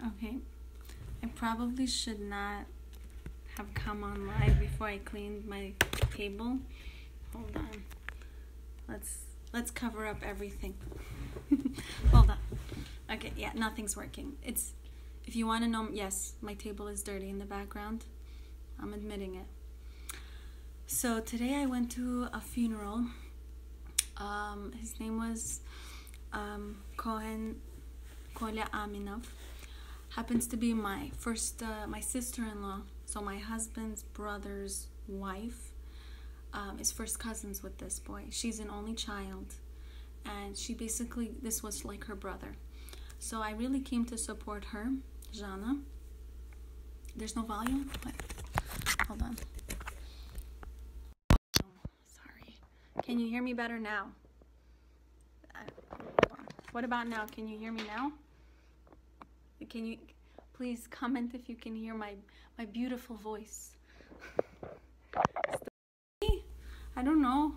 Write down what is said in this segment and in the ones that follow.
Okay, I probably should not have come on live before I cleaned my table. Hold on. Let's cover up everything. Hold on. Okay, yeah, nothing's working. If you want to know, yes, my table is dirty in the background. I'm admitting it. So today I went to a funeral. His name was Koyla Aminov. Happens to be my sister-in-law, so my husband's brother's wife, is first cousins with this boy. She's an only child, and this was like her brother. So I really came to support her, Jana. There's no volume? What? Hold on. Sorry. Can you hear me better now? Hold on. What about now? Can you hear me now? Can you please comment if you can hear my beautiful voice? I don't know.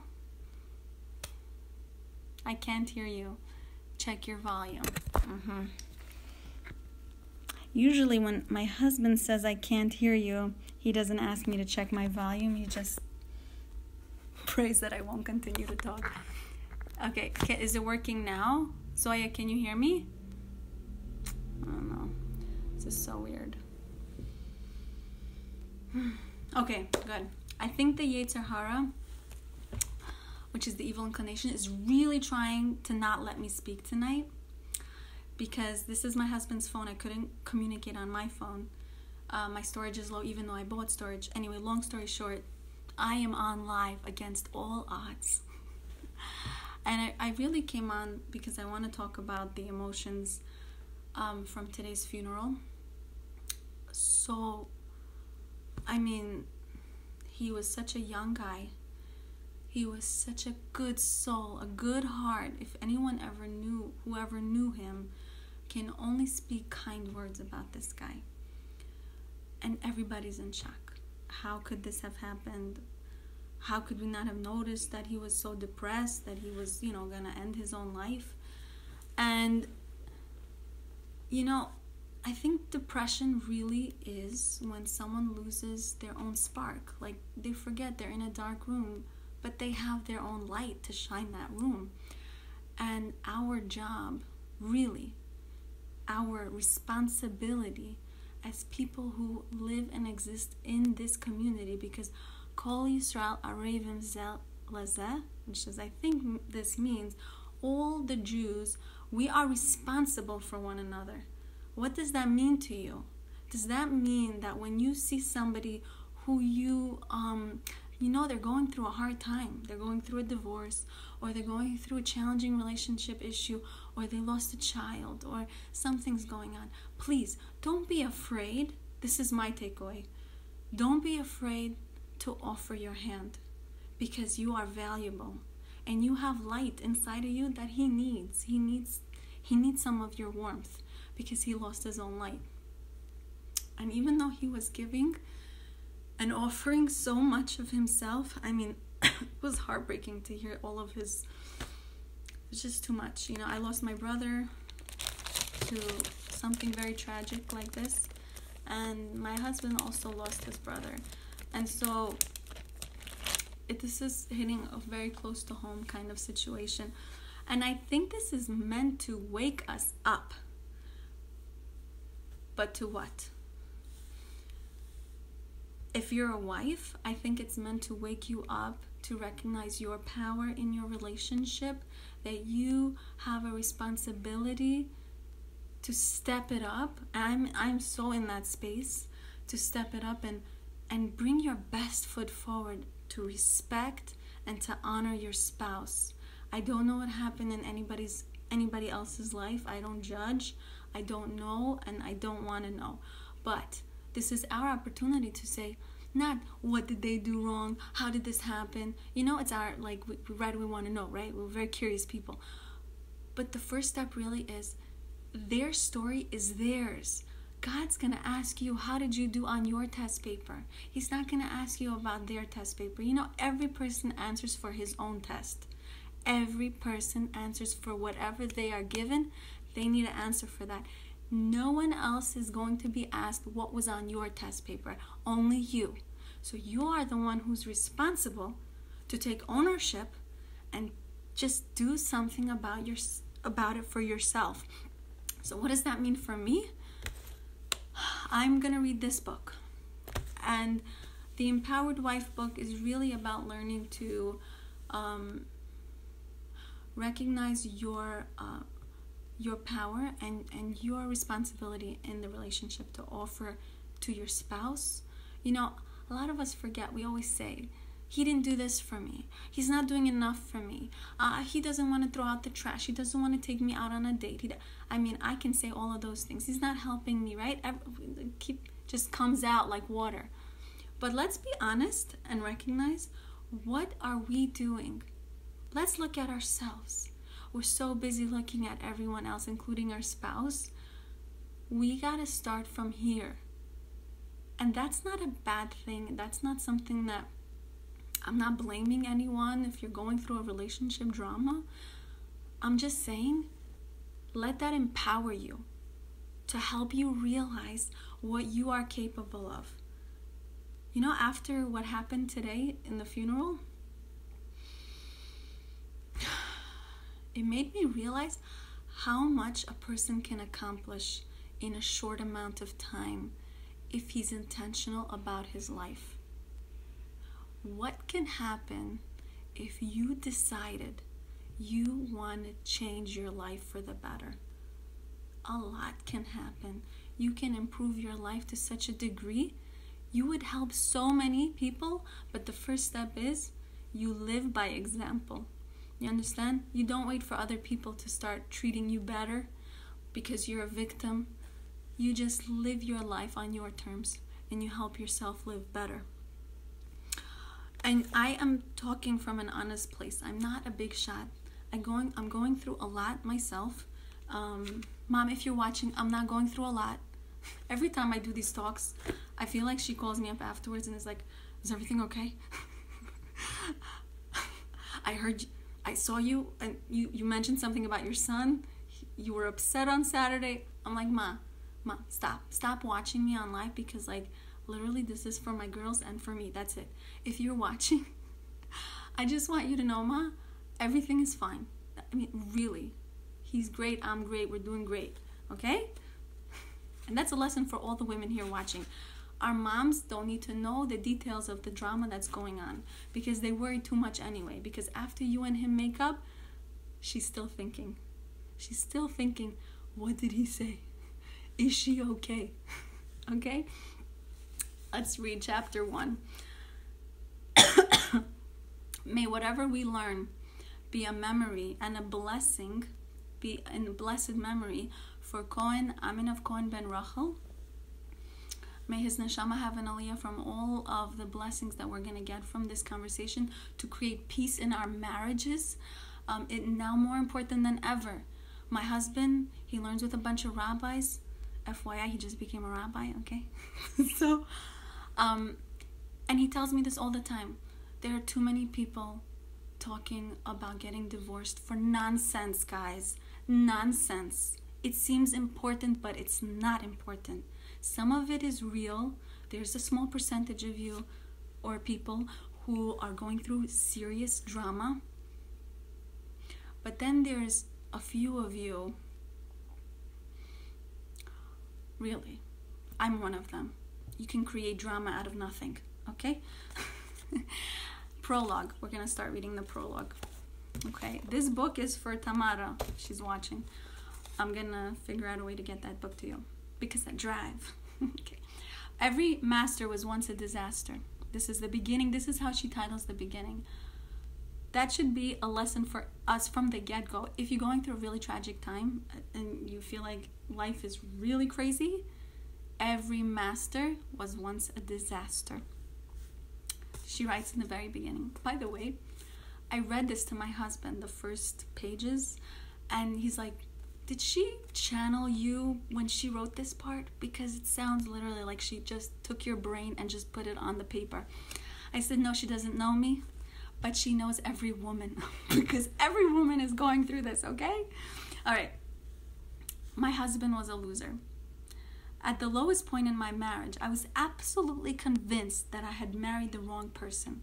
I can't hear you. Check your volume. Usually when my husband says I can't hear you, he doesn't ask me to check my volume. He just prays that I won't continue to talk. Okay, is it working now? Zoya, can you hear me? I don't know. This is so weird. Okay, good. I think the Yetzer Hara, which is the evil inclination, is really trying to not let me speak tonight, because this is my husband's phone. I couldn't communicate on my phone. My storage is low, even though I bought storage. Anyway, long story short, I am on live against all odds. And I really came on because I want to talk about the emotions from today's funeral. So, I mean, he was such a young guy. He was such a good soul, a good heart. If anyone ever knew, whoever knew him, can only speak kind words about this guy. And everybody's in shock. How could this have happened? How could we not have noticed that he was so depressed, that he was, gonna end his own life? And, I think depression really is when someone loses their own spark. Like, they forget they're in a dark room, but they have their own light to shine that room. And our job, really, our responsibility as people who live and exist in this community, because Kol Yisrael Arevim Zel Lazeh, which is, I think this means all the Jews, we are responsible for one another. What does that mean to you? Does that mean that when you see somebody who they're going through a hard time, they're going through a divorce, or they're going through a challenging relationship issue, or they lost a child, or something's going on, please don't be afraid. This is my takeaway. Don't be afraid to offer your hand, because you are valuable and you have light inside of you that he needs. He needs some of your warmth, because he lost his own light. And even though he was giving and offering so much of himself, I mean, it was heartbreaking to hear all of his. It's just too much. I lost my brother to something very tragic like this, and my husband also lost his brother. And so this is hitting a very close to home kind of situation. And I think this is meant to wake us up. But to what? If you're a wife, I think it's meant to wake you up to recognize your power in your relationship, that you have a responsibility to step it up. I'm so in that space to step it up and bring your best foot forward, to respect and to honor your spouse. I don't know what happened in anybody else's life. I don't judge. I don't know, and I don't want to know. But this is our opportunity to say, not what did they do wrong? How did this happen? It's our, we want to know, right? We're very curious people. But the first step really is, their story is theirs. God's going to ask you, how did you do on your test paper? He's not going to ask you about their test paper. Every person answers for his own test. Every person answers for whatever they are given. They need to answer for that. No one else is going to be asked what was on your test paper, only you. So you are the one who's responsible to take ownership and just do something about it for yourself. So what does that mean for me? I'm gonna read this book, and the Empowered Wife book is really about learning to recognize your power and your responsibility in the relationship to offer to your spouse. You know, a lot of us forget. We always say, he didn't do this for me. He's not doing enough for me. He doesn't want to throw out the trash. He doesn't want to take me out on a date. I can say all of those things. He's not helping me, right? Just comes out like water. But let's be honest and recognize, what are we doing? Let's look at ourselves. We're so busy looking at everyone else, including our spouse. We got to start from here. And that's not a bad thing. That's not something that I'm not blaming anyone if you're going through a relationship drama. I'm just saying, let that empower you to help you realize what you are capable of. You know, after what happened today in the funeral, it made me realize how much a person can accomplish in a short amount of time if he's intentional about his life. What can happen if you decided you want to change your life for the better? A lot can happen. You can improve your life to such a degree. You would help so many people, but the first step is you live by example. You understand? You don't wait for other people to start treating you better because you're a victim. You just live your life on your terms and you help yourself live better. And I am talking from an honest place. I'm not a big shot. I'm going through a lot myself. Mom, if you're watching, I'm not going through a lot. Every time I do these talks, I feel like she calls me up afterwards and is like, is everything okay? I saw you and you mentioned something about your son. You were upset on Saturday. I'm like, Ma, stop watching me on live, because like literally this is for my girls and for me. That's it. If you're watching, I just want you to know, Ma, everything is fine. I mean, really. He's great. I'm great. We're doing great. Okay? And that's a lesson for all the women here watching. Our moms don't need to know the details of the drama that's going on because they worry too much anyway. Because after you and him make up, she's still thinking. She's still thinking, what did he say? Is she okay? Okay? Let's read chapter 1. May whatever we learn be a memory and a blessing, be in blessed memory for Koyla Aminov ben Rachel. May his neshama have an aliyah from all of the blessings that we're going to get from this conversation to create peace in our marriages. It now more important than ever. My husband, he learns with a bunch of rabbis. FYI, he just became a rabbi, okay? So, and he tells me this all the time. There are too many people talking about getting divorced for nonsense, guys. Nonsense. It seems important, but it's not important. Some of it is real. There's a small percentage of you or people who are going through serious drama. But then there's a few of you. Really, I'm one of them. You can create drama out of nothing, okay? Prologue. We're going to start reading the prologue. Okay, this book is for Tamara. She's watching. I'm going to figure out a way to get that book to you because I drive. Okay. Every master was once a disaster. This is the beginning. This is how she titles the beginning. That should be a lesson for us from the get-go. If you're going through a really tragic time and you feel like life is really crazy, every master was once a disaster. She writes in the very beginning. By the way, I read this to my husband, the first pages, and he's like, did she channel you when she wrote this part? Because it sounds literally like she just took your brain and just put it on the paper. I said, no, she doesn't know me, but she knows every woman because every woman is going through this, okay? All right. My husband was a loser. At the lowest point in my marriage, I was absolutely convinced that I had married the wrong person.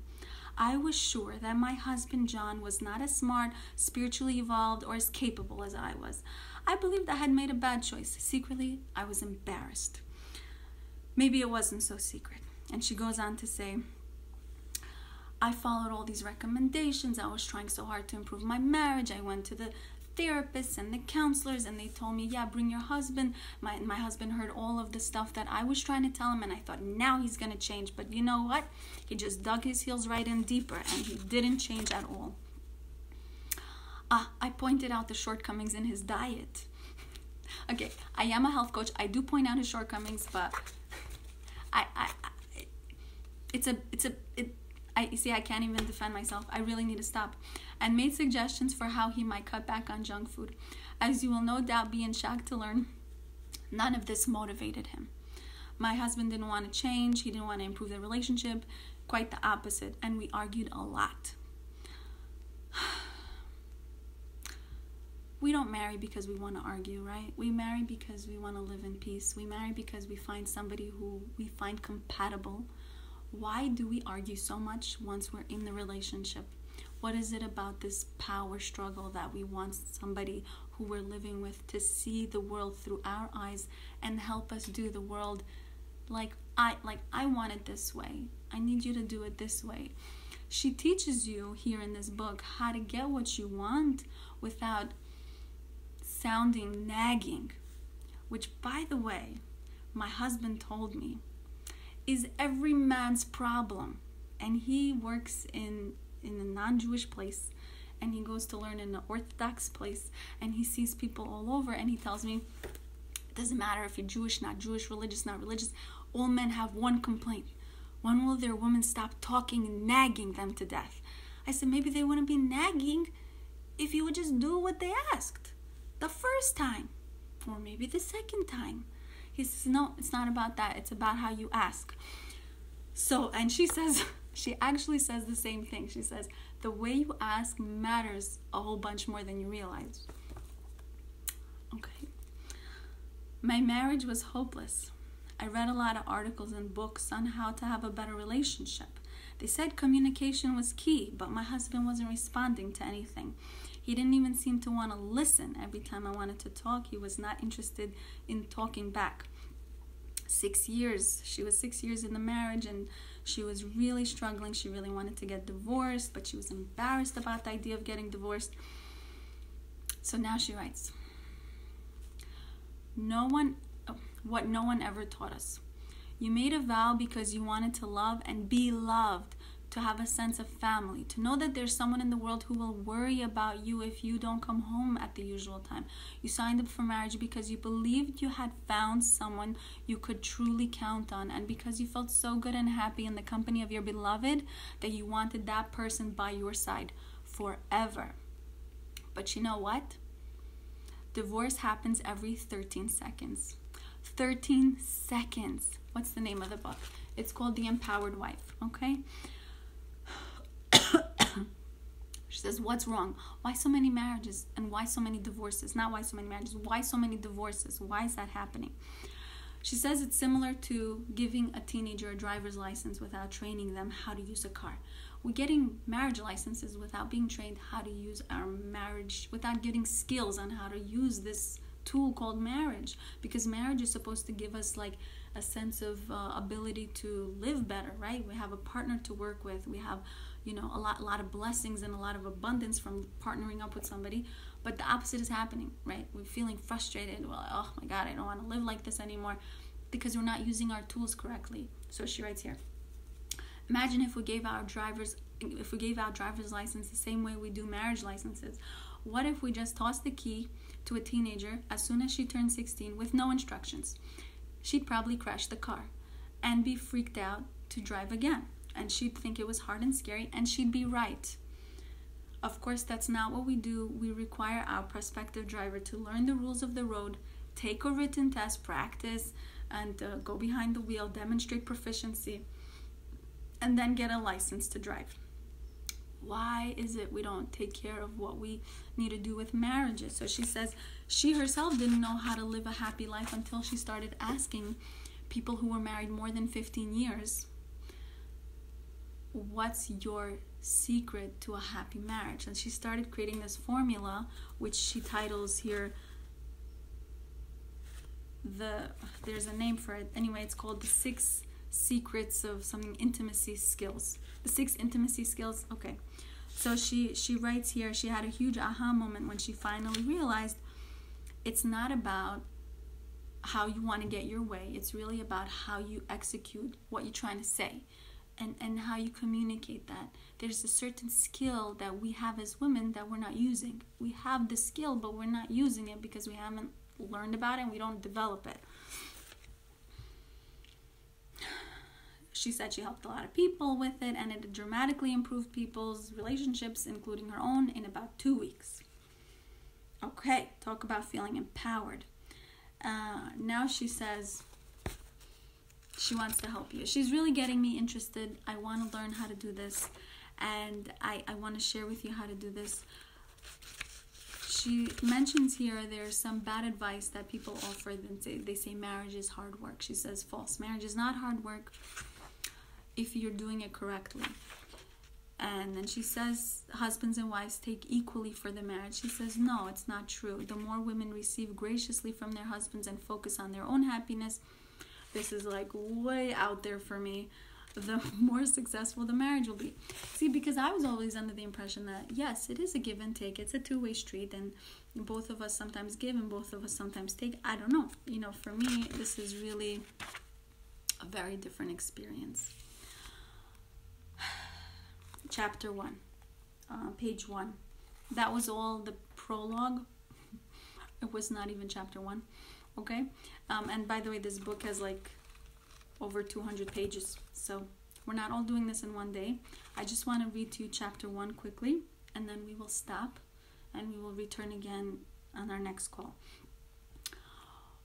I was sure that my husband John was not as smart, spiritually evolved, or as capable as I was. I believed I had made a bad choice. Secretly, I was embarrassed. Maybe it wasn't so secret. And she goes on to say, I followed all these recommendations. I was trying so hard to improve my marriage. I went to the therapists and the counselors, and they told me, yeah, bring your husband. My husband heard all of the stuff that I was trying to tell him, and I thought, now he's going to change. But you know what? He just dug his heels right in deeper, and he didn't change at all. I pointed out the shortcomings in his diet. Okay, I am a health coach. I do point out his shortcomings, but you see, I can't even defend myself. I really need to stop. And made suggestions for how he might cut back on junk food. As you will no doubt be in shock to learn, none of this motivated him. My husband didn't want to change. He didn't want to improve the relationship. Quite the opposite. And we argued a lot. We don't marry because we want to argue, right? We marry because we want to live in peace. We marry because we find somebody who we find compatible. Why do we argue so much once we're in the relationship? What is it about this power struggle that we want somebody who we're living with to see the world through our eyes and help us do the world like I want it this way. I need you to do it this way. She teaches you here in this book how to get what you want without sounding nagging, which, by the way, my husband told me is every man's problem. And he works in a non-Jewish place, and he goes to learn in an Orthodox place, and he sees people all over, and he tells me, it doesn't matter if you're Jewish, not Jewish, religious, not religious, all men have one complaint. When will their women stop talking and nagging them to death? I said, maybe they wouldn't be nagging if you would just do what they asked the first time, or maybe the second time. He says, no, it's not about that. It's about how you ask. So, and she says, she actually says the same thing. She says, the way you ask matters a whole bunch more than you realize. Okay. My marriage was hopeless. I read a lot of articles and books on how to have a better relationship. They said communication was key, but my husband wasn't responding to anything. He didn't even seem to want to listen. Every time I wanted to talk, he was not interested in talking back. 6 years. She was 6 years in the marriage, and she was really struggling. She really wanted to get divorced, but she was embarrassed about the idea of getting divorced. So now she writes, what no one ever taught us. You made a vow because you wanted to love and be loved, to have a sense of family, to know that there's someone in the world who will worry about you if you don't come home at the usual time. You signed up for marriage because you believed you had found someone you could truly count on, and because you felt so good and happy in the company of your beloved that you wanted that person by your side forever. But you know what? Divorce happens every 13 seconds. 13 seconds. What's the name of the book? It's called The Empowered Wife, okay? She says, what's wrong? Why so many marriages and why so many divorces? Not why so many marriages, why so many divorces? Why is that happening? She says it's similar to giving a teenager a driver's license without training them how to use a car. We're getting marriage licenses without being trained how to use our marriage, without getting skills on how to use this tool called marriage, because marriage is supposed to give us like a sense of ability to live better, right? We have a partner to work with. We have, you know, a lot of blessings and a lot of abundance from partnering up with somebody. But the opposite is happening, right? We're feeling frustrated. Well, oh my God, I don't want to live like this anymore, because we're not using our tools correctly. So she writes here, imagine if we gave our driver's license the same way we do marriage licenses. What if we just tossed the key to a teenager as soon as she turned 16 with no instructions? She'd probably crash the car and be freaked out to drive again. And she'd think it was hard and scary, and she'd be right. Of course, that's not what we do. We require our prospective driver to learn the rules of the road, take a written test, practice, and go behind the wheel, demonstrate proficiency, and then get a license to drive. Why is it we don't take care of what we need to do with marriages? So she says She herself didn't know how to live a happy life until she started asking people who were married more than 15 years, what's your secret to a happy marriage? And she started creating this formula, which she titles here, there's a name for it. Anyway, it's called the 6 secrets of something, intimacy skills. The 6 intimacy skills. Okay. So she writes here, she had a huge aha moment when she finally realized it's not about how you want to get your way. It's really about how you execute what you're trying to say and how you communicate that. There's a certain skill that we have as women that we're not using. We have the skill, but we're not using it because we haven't learned about it and we don't develop it. She said she helped a lot of people with it, and it dramatically improved people's relationships, including her own, in about 2 weeks. Okay, talk about feeling empowered. Now she says she wants to help you. She's really getting me interested. I want to learn how to do this, and I want to share with you how to do this. She mentions here there's some bad advice that people offer. They say marriage is hard work. She says false. Marriage is not hard work if you're doing it correctly. And then she says husbands and wives take equally for the marriage. She says no, it's not true. The more women receive graciously from their husbands and focus on their own happiness, this is like way out there for me, the more successful the marriage will be. See, because I was always under the impression that yes, it is a give and take. It's a two-way street, and both of us sometimes give and both of us sometimes take. I don't know. You know, for me, this is really a very different experience. Chapter 1, page 1. That was all the prologue. It was not even chapter 1. Okay? And by the way, this book has like over 200 pages. So we're not all doing this in one day. I just want to read to you chapter 1 quickly, and then we will stop and we will return again on our next call.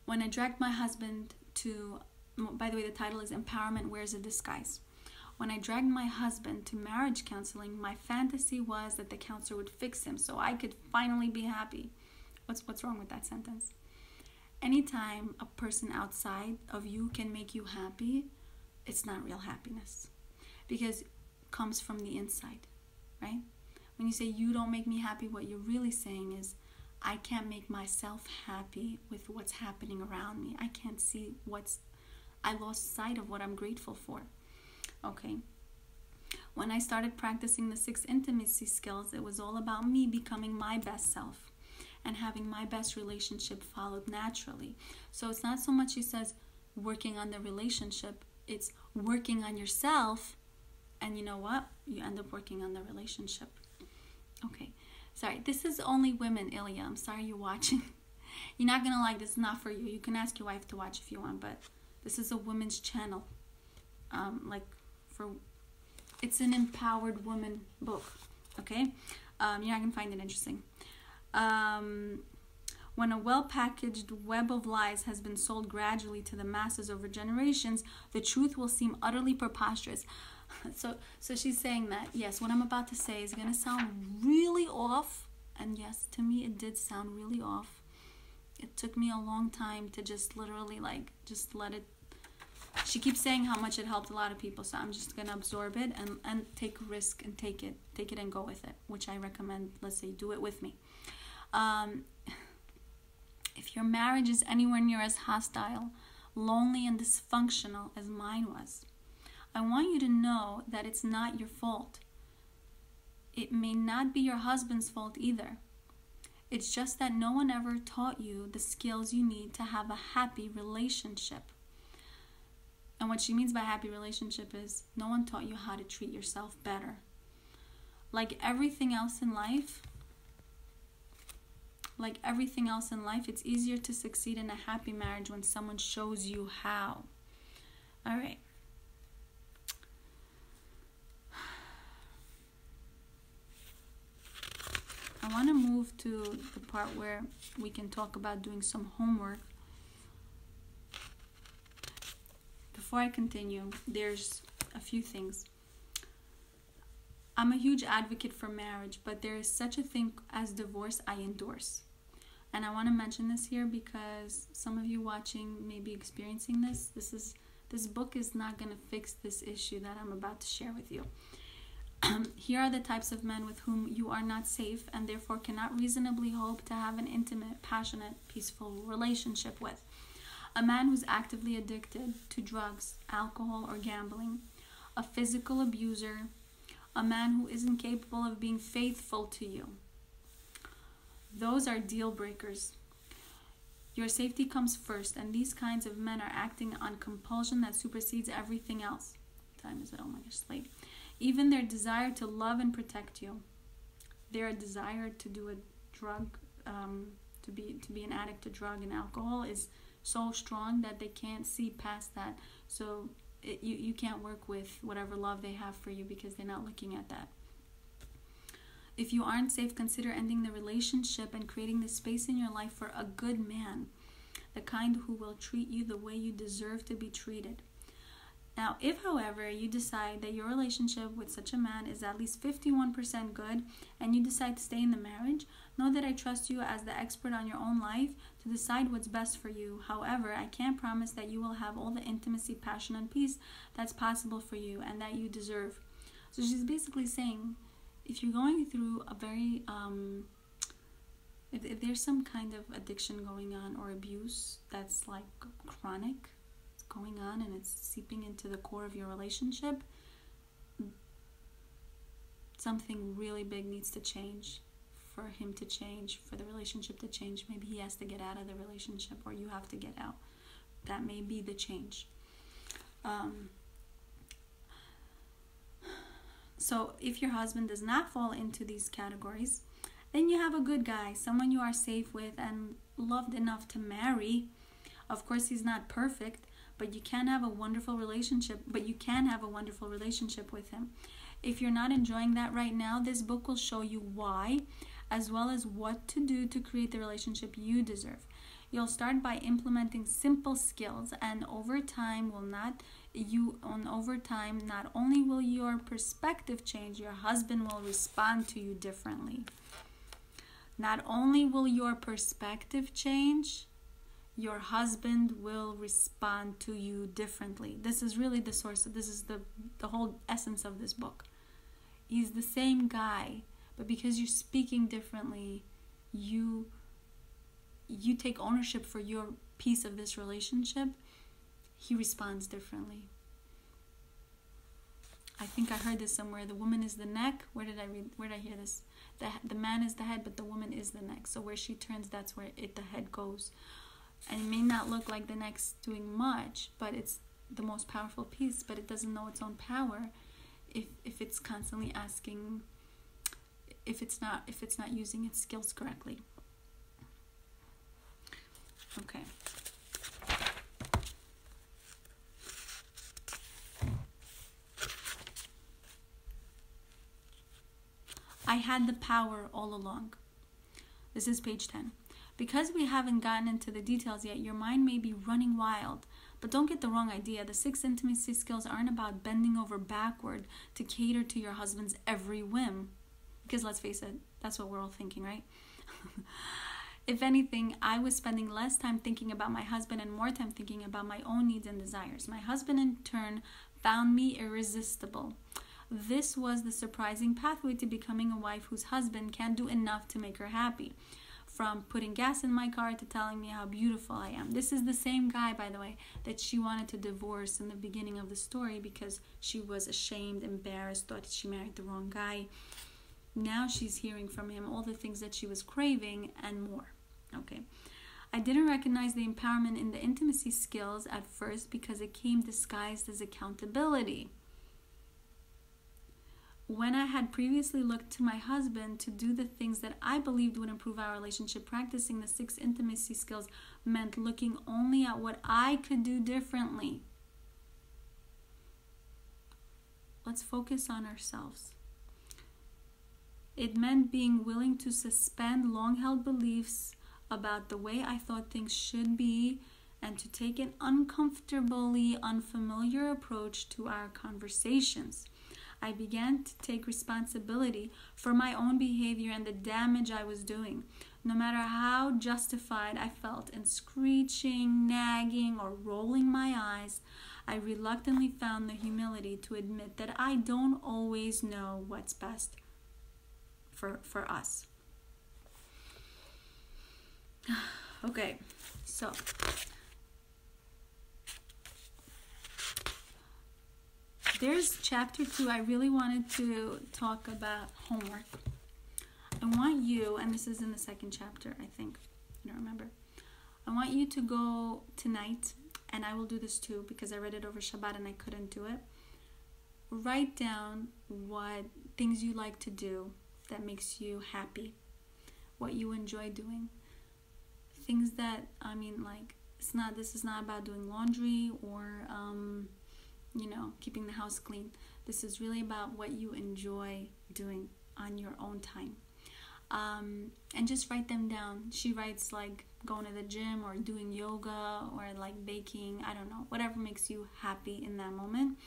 When I dragged my husband to, by the way, the title is Empowerment Wears a Disguise. When I dragged my husband to marriage counseling, my fantasy was that the counselor would fix him so I could finally be happy. What's wrong with that sentence? Anytime a person outside of you can make you happy, it's not real happiness, because it comes from the inside, right? When you say you don't make me happy, what you're really saying is I can't make myself happy with what's happening around me. I can't see I lost sight of what I'm grateful for. Okay. When I started practicing the 6 intimacy skills, it was all about me becoming my best self and having my best relationship followed naturally. So it's not so much, she says, working on the relationship. It's working on yourself, and you know what? You end up working on the relationship. Okay. Sorry, this is only women, Ilya. I'm sorry you're watching. You're not going to like this. It's not for you. You can ask your wife to watch if you want, but this is a women's channel. It's an empowered woman book, okay? You're not gonna find it interesting. When a well-packaged web of lies has been sold gradually to the masses over generations, the truth will seem utterly preposterous. So she's saying that, yes, what I'm about to say is gonna sound really off, and yes, to me it did sound really off. It took me a long time to just literally just let it. She keeps saying how much it helped a lot of people, so I'm just going to absorb it and take a risk and take it and go with it, which I recommend. Let's say do it with me. If your marriage is anywhere near as hostile, lonely, and dysfunctional as mine was, I want you to know that it's not your fault. It may not be your husband's fault either. It's just that no one ever taught you the skills you need to have a happy relationship. And what she means by happy relationship is no one taught you how to treat yourself better. Like everything else in life, it's easier to succeed in a happy marriage when someone shows you how. All right. I want to move to the part where we can talk about doing some homework. Before I continue, there's a few things. I'm a huge advocate for marriage, but there is such a thing as divorce I endorse. And I want to mention this here because some of you watching may be experiencing this. This book is not going to fix this issue that I'm about to share with you. Here are the types of men with whom you are not safe and therefore cannot reasonably hope to have an intimate, passionate, peaceful relationship with. A man who's actively addicted to drugs, alcohol, or gambling. A physical abuser. A man who isn't capable of being faithful to you. Those are deal breakers. Your safety comes first, and these kinds of men are acting on compulsion that supersedes everything else. Time is, oh my gosh, late. Even their desire to love and protect you. Their desire to do a drug, to be an addict to drug and alcohol is so strong that they can't see past that. So you can't work with whatever love they have for you because they're not looking at that. If you aren't safe, consider ending the relationship and creating the space in your life for a good man, the kind who will treat you the way you deserve to be treated. Now, if, however, you decide that your relationship with such a man is at least 51% good and you decide to stay in the marriage, know that I trust you as the expert on your own life to decide what's best for you. However, I can't promise that you will have all the intimacy, passion, and peace that's possible for you and that you deserve. So she's basically saying, if you're going through a very, if there's some kind of addiction going on or abuse that's like chronic, it's going on and it's seeping into the core of your relationship, something really big needs to change for him to change, for the relationship to change. Maybe he has to get out of the relationship or you have to get out. That may be the change. So if your husband does not fall into these categories, then you have a good guy, someone you are safe with and loved enough to marry. Of course, he's not perfect, but you can have a wonderful relationship. With him. If you're not enjoying that right now, this book will show you why, as well as what to do to create the relationship you deserve. You'll start by implementing simple skills, and over time, not only will your perspective change, your husband will respond to you differently. Not only will your perspective change, your husband will respond to you differently. This is really the source. This is the whole essence of this book. He's the same guy, but because you're speaking differently, you take ownership for your piece of this relationship, he responds differently. I think I heard this somewhere. The woman is the neck. Where did I hear this? The man is the head, but the woman is the neck. So where she turns, that's where the head goes. And it may not look like the neck's doing much, but it's the most powerful piece, but it doesn't know its own power if it's constantly asking, if it's not using its skills correctly. Okay. I had the power all along. This is page 10. Because we haven't gotten into the details yet, your mind may be running wild. But don't get the wrong idea. The 6 intimacy skills aren't about bending over backward to cater to your husband's every whim. Because let's face it, that's what we're all thinking, right? If anything, I was spending less time thinking about my husband and more time thinking about my own needs and desires. My husband, in turn, found me irresistible. This was the surprising pathway to becoming a wife whose husband can't do enough to make her happy. From putting gas in my car to telling me how beautiful I am. This is the same guy, by the way, that she wanted to divorce in the beginning of the story because she was ashamed, embarrassed, thought she married the wrong guy. Now she's hearing from him all the things that she was craving and more. Okay. I didn't recognize the empowerment in the intimacy skills at first because it came disguised as accountability. When I had previously looked to my husband to do the things that I believed would improve our relationship, practicing the 6 intimacy skills meant looking only at what I could do differently. Let's focus on ourselves. It meant being willing to suspend long-held beliefs about the way I thought things should be and to take an uncomfortably unfamiliar approach to our conversations. I began to take responsibility for my own behavior and the damage I was doing. No matter how justified I felt in screeching, nagging, or rolling my eyes, I reluctantly found the humility to admit that I don't always know what's best for us. Okay, so there's chapter 2. I really wanted to talk about homework. I want you, and this is in the second chapter, I think. I don't remember. I want you to go tonight, and I will do this too because I read it over Shabbat and I couldn't do it. Write down what things you like to do that makes you happy, what you enjoy doing. Things that, this is not about doing laundry or, keeping the house clean. This is really about what you enjoy doing on your own time. And just write them down. She writes like going to the gym or doing yoga or like baking, I don't know, whatever makes you happy in that moment.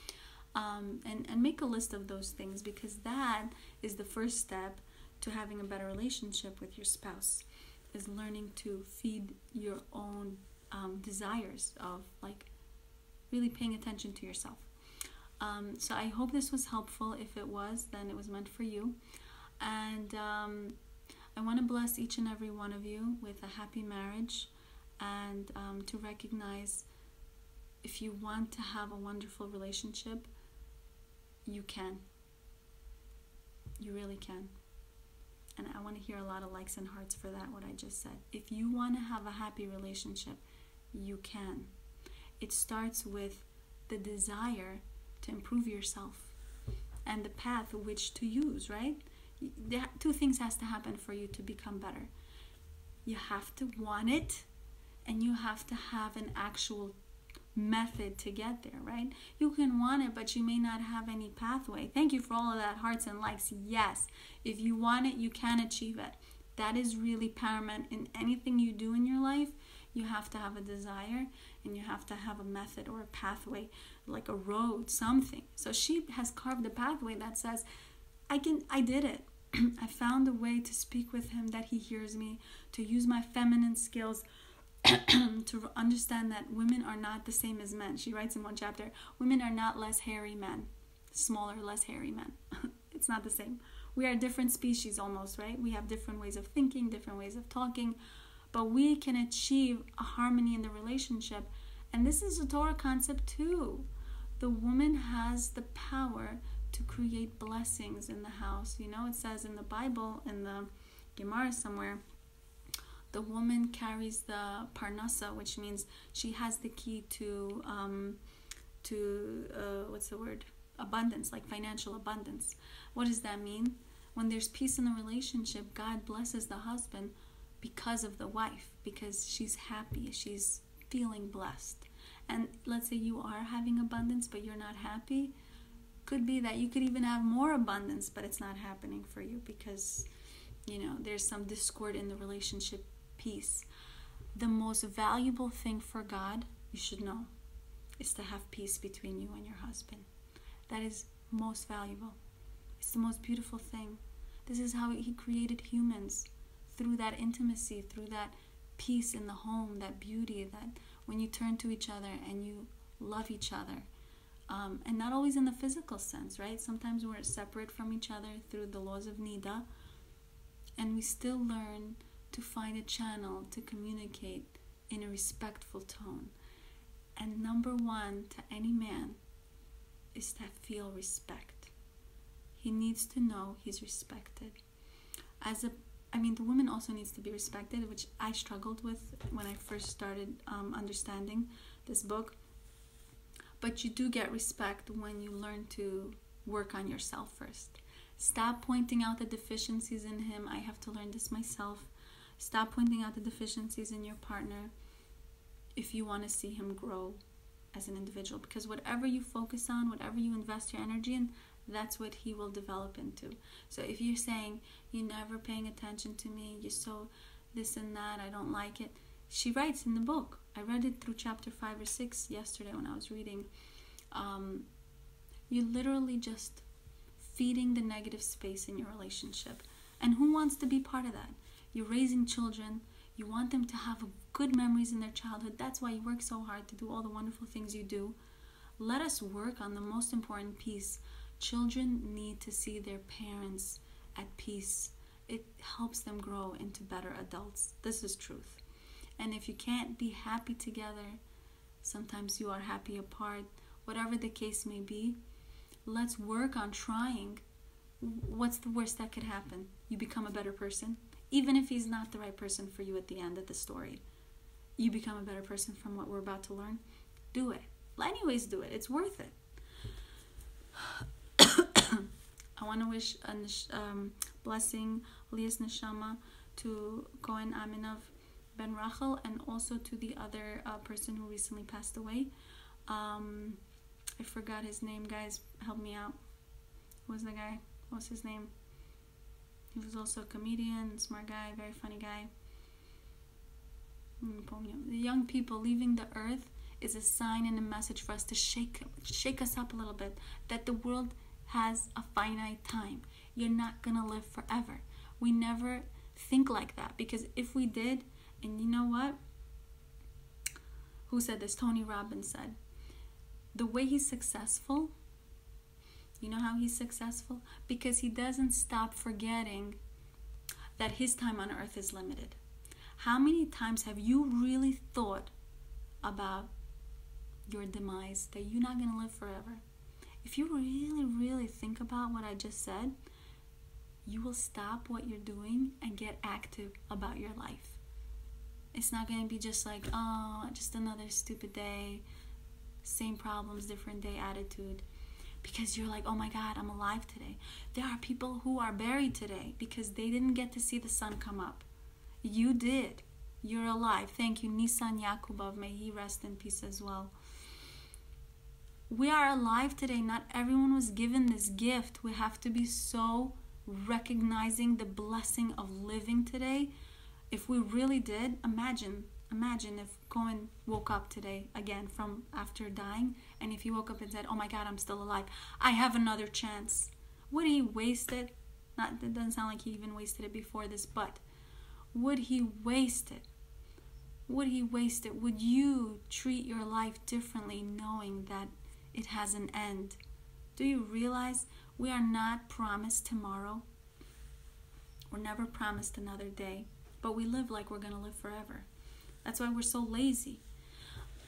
And make a list of those things, because that is the first step to having a better relationship with your spouse, is learning to feed your own desires of like really paying attention to yourself. So I hope this was helpful. If it was, then it was meant for you. And I want to bless each and every one of you with a happy marriage, and to recognize if you want to have a wonderful relationship, you can. You really can. And I want to hear a lot of likes and hearts for that, what I just said. If you want to have a happy relationship, you can. It starts with the desire to improve yourself and the path which to use, right? Two things has to happen for you to become better. You have to want it, and you have to have an actual method to get there, right? You can want it, but you may not have any pathway. Thank you for all of that hearts and likes. Yes, if you want it, you can achieve it. That is really paramount in anything you do in your life. You have to have a desire, and you have to have a method or a pathway, like a road, something. So she has carved a pathway that says, I did it. I found a way to speak with him that he hears me, to use my feminine skills, to understand that women are not the same as men. She writes in one chapter, women are not less hairy men, smaller, less hairy men. It's not the same. We are different species almost, right? We have different ways of thinking, different ways of talking, but we can achieve a harmony in the relationship. And this is a Torah concept too. The woman has the power to create blessings in the house. You know, it says in the Bible, in the Gemara somewhere, the woman carries the parnasa, which means she has the key to abundance, like financial abundance. What does that mean? When there's peace in the relationship, God blesses the husband because of the wife, because she's happy, she's feeling blessed. And let's say you are having abundance, but you're not happy. Could be that you could even have more abundance, but it's not happening for you because, there's some discord in the relationship piece. The most valuable thing for God, you should know, is to have peace between you and your husband. That is most valuable. It's the most beautiful thing. This is how he created humans, through that intimacy, through that peace in the home, that beauty, that when you turn to each other and you love each other. And not always in the physical sense, right? Sometimes we're separate from each other through the laws of Nida, and we still learn to find a channel to communicate in a respectful tone. And number one to any man is to feel respect. He needs to know he's respected. The woman also needs to be respected, which I struggled with when I first started understanding this book. But you do get respect when you learn to work on yourself first. Stop pointing out the deficiencies in him. I have to learn this myself. Stop pointing out the deficiencies in your partner if you want to see him grow as an individual. Because whatever you focus on, whatever you invest your energy in, that's what he will develop into. So if you're saying, you're never paying attention to me, you're so this and that, I don't like it. She writes in the book, I read it through chapter 5 or 6 yesterday when I was reading. You're literally just feeding the negative space in your relationship. And who wants to be part of that? You're raising children. You want them to have good memories in their childhood. That's why you work so hard to do all the wonderful things you do. Let us work on the most important piece. Children need to see their parents at peace. It helps them grow into better adults. This is truth. And if you can't be happy together, sometimes you are happy apart, whatever the case may be, let's work on trying. What's the worst that could happen? You become a better person. Even if he's not the right person for you at the end of the story, you become a better person from what we're about to learn. Do it. Anyways, do it. It's worth it. I want to wish a blessing, Lias Neshama, to Koyla Aminov Ben Rachel, and also to the other person who recently passed away. I forgot his name, guys. Help me out. Who was the guy? What's his name? He was also a comedian, smart guy, very funny guy. The young people leaving the earth is a sign and a message for us to shake us up a little bit, that the world has a finite time. You're not gonna live forever. We never think like that, because if we did, and you know what? Who said this? Tony Robbins said, the way he's successful, you know how he's successful? Because he doesn't stop forgetting that his time on earth is limited. How many times have you really thought about your demise, that you're not going to live forever? If you really, really think about what I just said, you will stop what you're doing and get active about your life. It's not going to be just like, oh, just another stupid day, same problems, different day attitude. Because you're like, oh my God, I'm alive today. There are people who are buried today because they didn't get to see the sun come up. You did. You're alive. Thank you, Nisan Yakubov. May he rest in peace as well. We are alive today. Not everyone was given this gift. We have to be so recognizing the blessing of living today. If we really did, imagine if Cohen woke up today again from after dying, and if he woke up and said, oh my God, I'm still alive, I have another chance. Would he waste it? It doesn't sound like he even wasted it before this, but would he waste it? Would he waste it? Would you treat your life differently knowing that it has an end? Do you realize we are not promised tomorrow? We're never promised another day, but we live like we're going to live forever. That's why we're so lazy.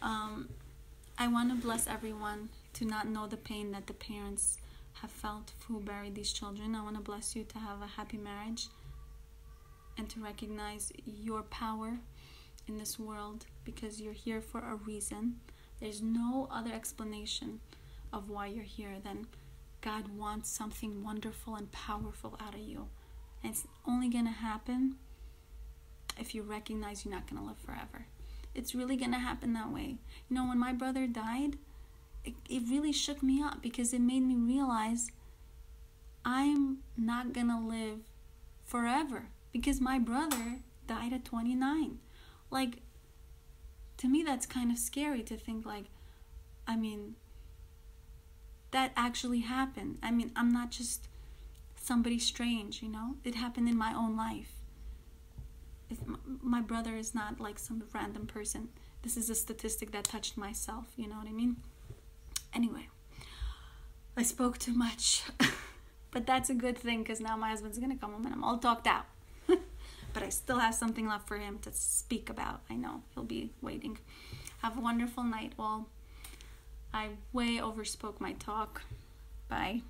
I want to bless everyone to not know the pain that the parents have felt who buried these children. I want to bless you to have a happy marriage and to recognize your power in this world, because you're here for a reason. There's no other explanation of why you're here than God wants something wonderful and powerful out of you. And it's only going to happen if you recognize you're not going to live forever. It's really going to happen that way. You know, when my brother died, it really shook me up, because it made me realize I'm not going to live forever, because my brother died at 29. Like, to me, that's kind of scary to think, like, I mean, that actually happened. I mean, I'm not just somebody strange, you know? It happened in my own life. My brother is not like some random person. This is a statistic that touched myself, you know what I mean? Anyway, I spoke too much. But that's a good thing, because now my husband's going to come home and I'm all talked out. But I still have something left for him to speak about. I know. He'll be waiting. Have a wonderful night, all. I way overspoke my talk. Bye.